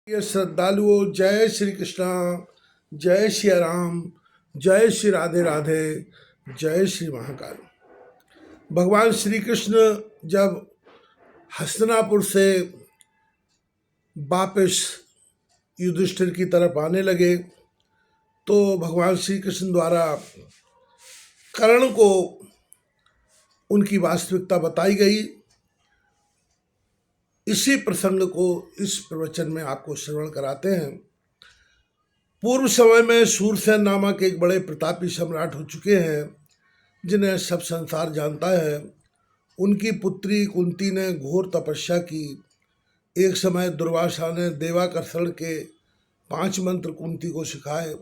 ये श्रद्धालुओं, जय श्री कृष्णा, जय श्री राम, जय श्री राधे राधे, जय श्री महाकाल। भगवान श्री कृष्ण जब हस्तिनापुर से वापस युधिष्ठिर की तरफ आने लगे तो भगवान श्री कृष्ण द्वारा कर्ण को उनकी वास्तविकता बताई गई। इसी प्रसंग को इस प्रवचन में आपको श्रवण कराते हैं। पूर्व समय में सूरसेन नामक एक बड़े प्रतापी सम्राट हो चुके हैं, जिन्हें सब संसार जानता है। उनकी पुत्री कुंती ने घोर तपस्या की। एक समय दुर्वासा ने देवाकर्षण के 5 मंत्र कुंती को सिखाए।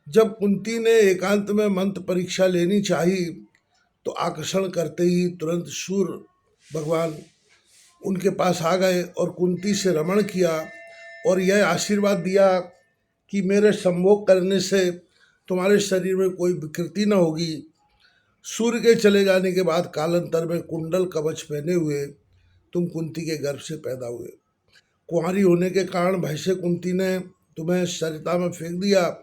जब कुंती ने एकांत में मंत्र परीक्षा लेनी चाहिए तो आकर्षण करते ही तुरंत सूर्य भगवान उनके पास आ गए और कुंती से रमण किया और यह आशीर्वाद दिया कि मेरे संभोग करने से तुम्हारे शरीर में कोई विकृति न होगी। सूर्य के चले जाने के बाद कालांतर में कुंडल कवच पहने हुए तुम कुंती के गर्भ से पैदा हुए। कुंवारी होने के कारण भय से कुंती ने तुम्हें सरिता में फेंक दिया।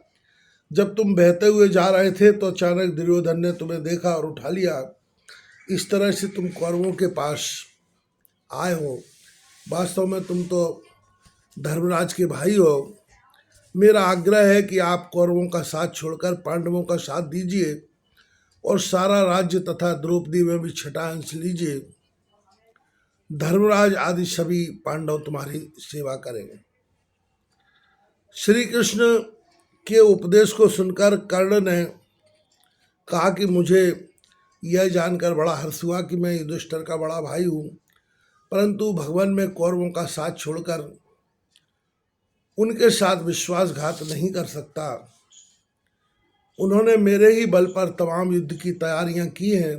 जब तुम बहते हुए जा रहे थे तो अचानक दुर्योधन ने तुम्हें देखा और उठा लिया। इस तरह से तुम कौरवों के पास आए हो। वास्तव में तुम तो धर्मराज के भाई हो। मेरा आग्रह है कि आप कौरवों का साथ छोड़कर पांडवों का साथ दीजिए और सारा राज्य तथा द्रौपदी में भी छठा अंश लीजिए। धर्मराज आदि सभी पांडव तुम्हारी सेवा करेंगे। श्री कृष्ण के उपदेश को सुनकर कर्ण ने कहा कि मुझे यह जानकर बड़ा हर्ष हुआ कि मैं युधिष्ठिर का बड़ा भाई हूँ, परंतु भगवान में कौरवों का साथ छोड़कर उनके साथ विश्वासघात नहीं कर सकता। उन्होंने मेरे ही बल पर तमाम युद्ध की तैयारियां की हैं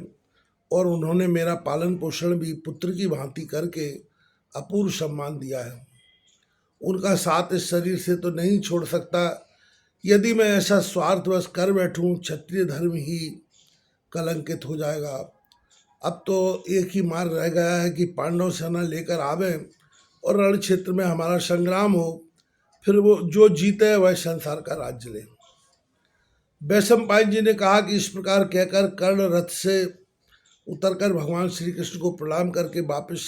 और उन्होंने मेरा पालन पोषण भी पुत्र की भांति करके अपूर्व सम्मान दिया है। उनका साथ इस शरीर से तो नहीं छोड़ सकता। यदि मैं ऐसा स्वार्थवश कर बैठूं, क्षत्रिय धर्म ही कलंकित हो जाएगा। अब तो एक ही मार्ग रह गया है कि पांडव सेना लेकर आवे और रण क्षेत्र में हमारा संग्राम हो, फिर वो जो जीते वह संसार का राज्य ले। वैशंपायन जी ने कहा कि इस प्रकार कहकर कर्ण रथ से उतरकर भगवान श्री कृष्ण को प्रणाम करके वापस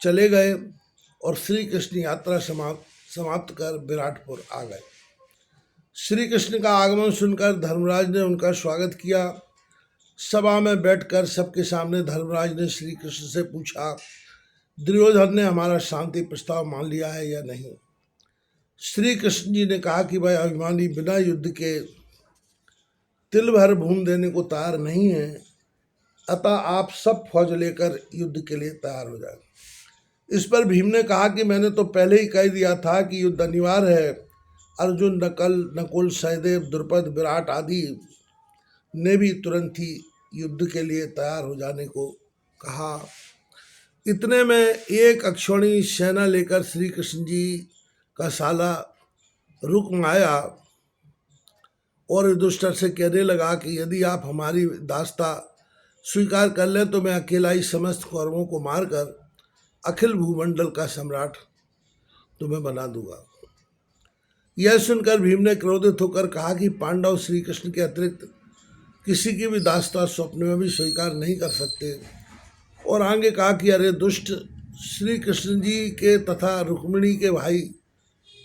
चले गए और श्री कृष्ण यात्रा समाप्त कर विराटपुर आ गए। श्री कृष्ण का आगमन सुनकर धर्मराज ने उनका स्वागत किया। सभा में बैठकर सबके सामने धर्मराज ने श्री कृष्ण से पूछा, दुर्योधन ने हमारा शांति प्रस्ताव मान लिया है या नहीं। श्री कृष्ण जी ने कहा कि वह अभिमानी बिना युद्ध के तिल भर भून देने को तैयार नहीं है, अतः आप सब फौज लेकर युद्ध के लिए तैयार हो जाए। इस पर भीम ने कहा कि मैंने तो पहले ही कह दिया था कि युद्ध अनिवार्य है। अर्जुन, नकुल, सहदेव, द्रुपद, विराट आदि ने भी तुरंत ही युद्ध के लिए तैयार हो जाने को कहा। इतने में एक अक्षौणी सेना लेकर श्री कृष्ण जी का साला रुक्म आया और युधिष्ठिर से कहने लगा कि यदि आप हमारी दास्ता स्वीकार कर लें तो मैं अकेला ही समस्त कौरवों को मारकर अखिल भूमंडल का सम्राट तुम्हें बना दूंगा। यह सुनकर भीम ने क्रोधित होकर कहा कि पांडव श्री कृष्ण के अतिरिक्त किसी की भी दास्ता स्वप्न में भी स्वीकार नहीं कर सकते। और आगे कहा कि अरे दुष्ट, श्री कृष्ण जी के तथा रुक्मिणी के भाई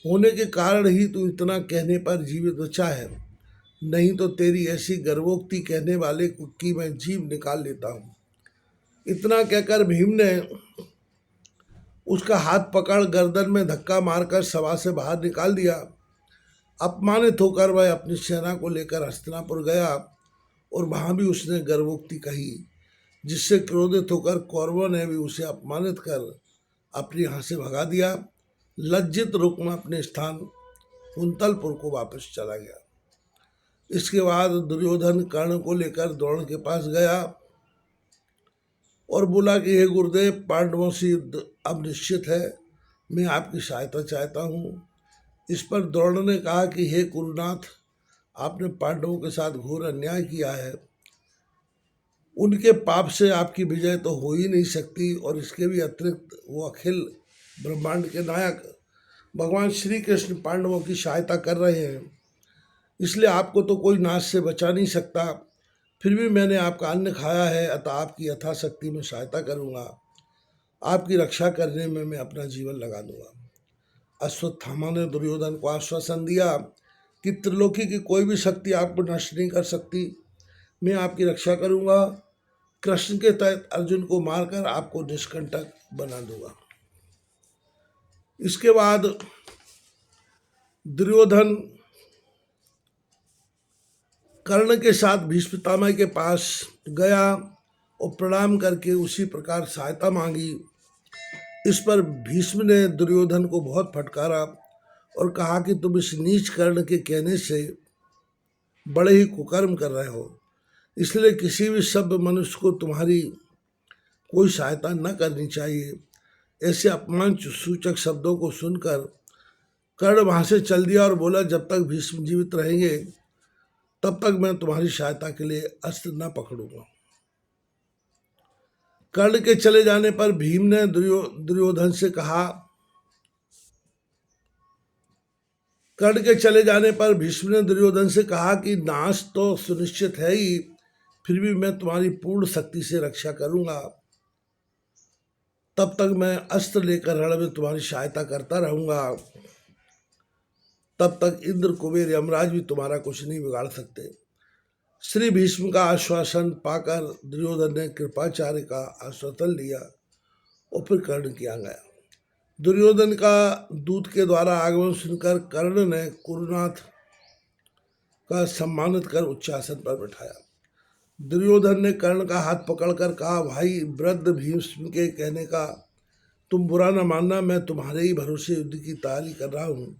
होने के कारण ही तू इतना कहने पर जीवित बचा है, नहीं तो तेरी ऐसी गर्वोक्ति कहने वाले की मैं जीव निकाल लेता हूँ। इतना कहकर भीम ने उसका हाथ पकड़ गर्दन में धक्का मारकर सभा से बाहर निकाल दिया। अपमानित होकर वह अपनी सेना को लेकर हस्तिनापुर गया और वहाँ भी उसने गर्वोक्ति कही, जिससे क्रोधित होकर कौरवों ने भी उसे अपमानित कर अपने यहाँ से भगा दिया। लज्जित रुक्म अपने स्थान कुंतलपुर को वापस चला गया। इसके बाद दुर्योधन कर्ण को लेकर द्रोण के पास गया और बोला कि हे गुरुदेव, पांडवों से युद्ध अब निश्चित है, मैं आपकी सहायता चाहता हूँ। इस पर द्रोण ने कहा कि हे कुरुनाथ, आपने पांडवों के साथ घोर अन्याय किया है। उनके पाप से आपकी विजय तो हो ही नहीं सकती और इसके भी अतिरिक्त वो अखिल ब्रह्मांड के नायक भगवान श्री कृष्ण पांडवों की सहायता कर रहे हैं, इसलिए आपको तो कोई नाश से बचा नहीं सकता। फिर भी मैंने आपका अन्न खाया है, अतः आपकी यथाशक्ति में सहायता करूँगा। आपकी रक्षा करने में मैं अपना जीवन लगा दूंगा। अश्वत्थामा ने दुर्योधन को आश्वासन दिया कि त्रिलोकी की कोई भी शक्ति आपको नष्ट नहीं कर सकती। मैं आपकी रक्षा करूंगा। कृष्ण के तहत अर्जुन को मारकर आपको निष्कंटक बना दूंगा। इसके बाद दुर्योधन कर्ण के साथ भीष्म पितामह के पास गया और प्रणाम करके उसी प्रकार सहायता मांगी। इस पर भीष्म ने दुर्योधन को बहुत फटकारा और कहा कि तुम इस नीच कर्ण के कहने से बड़े ही कुकर्म कर रहे हो, इसलिए किसी भी सभ्य मनुष्य को तुम्हारी कोई सहायता न करनी चाहिए। ऐसे अपमान सूचक शब्दों को सुनकर कर्ण वहां से चल दिया और बोला, जब तक भीष्म जीवित रहेंगे तब तक मैं तुम्हारी सहायता के लिए अस्त्र न पकड़ूंगा। कर्ण के चले जाने पर भीम ने दुर्योधन से कहा कर्ण के चले जाने पर भीष्म ने दुर्योधन से कहा कि नाश तो सुनिश्चित है ही, फिर भी मैं तुम्हारी पूर्ण शक्ति से रक्षा करूंगा। तब तक मैं अस्त्र लेकर रण में तुम्हारी सहायता करता रहूंगा। तब तक इंद्र कुबेर यमराज भी तुम्हारा कुछ नहीं बिगाड़ सकते। श्री भीष्म का आश्वासन पाकर दुर्योधन ने कृपाचार्य का आश्वासन लिया और फिर कर्ण के यहाँ गया। दुर्योधन का दूत के द्वारा आगमन सुनकर कर्ण ने कुरुनाथ का सम्मानित कर उच्चासन पर बैठाया। दुर्योधन ने कर्ण का हाथ पकड़कर कहा, भाई वृद्ध भीष्म के कहने का तुम बुरा न मानना, मैं तुम्हारे ही भरोसे युद्ध की तैयारी कर रहा हूँ।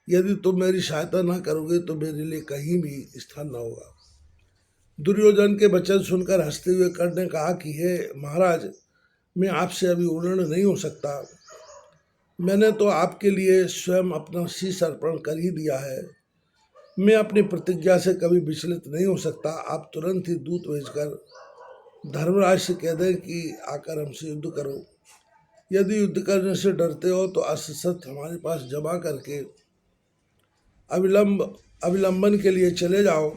यदि तुम मेरी सहायता न करोगे तो मेरे लिए कहीं भी स्थान न होगा। दुर्योधन के वचन सुनकर हंसते हुए कर्ण ने कहा कि हे महाराज, मैं आपसे अभी उन्नत नहीं हो सकता। मैंने तो आपके लिए स्वयं अपना शीश अर्पण कर ही दिया है। मैं अपनी प्रतिज्ञा से कभी विचलित नहीं हो सकता। आप तुरंत ही दूत भेजकर धर्मराज से कह दें कि आकर हमसे युद्ध करो। यदि युद्ध करने से डरते हो तो अस्त्र शस्त्र हमारे पास जमा करके अविलंबन के लिए चले जाओ।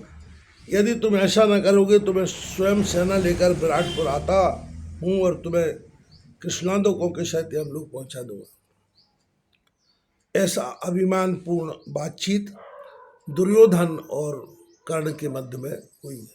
यदि तुम ऐसा न करोगे तो मैं स्वयं सेना लेकर विराटपुर आता हूँ और तुम्हें कृष्णांदोकों के सहित हम लोग पहुँचा दूंगा। ऐसा अभिमानपूर्ण बातचीत दुर्योधन और कर्ण के मध्य में हुई।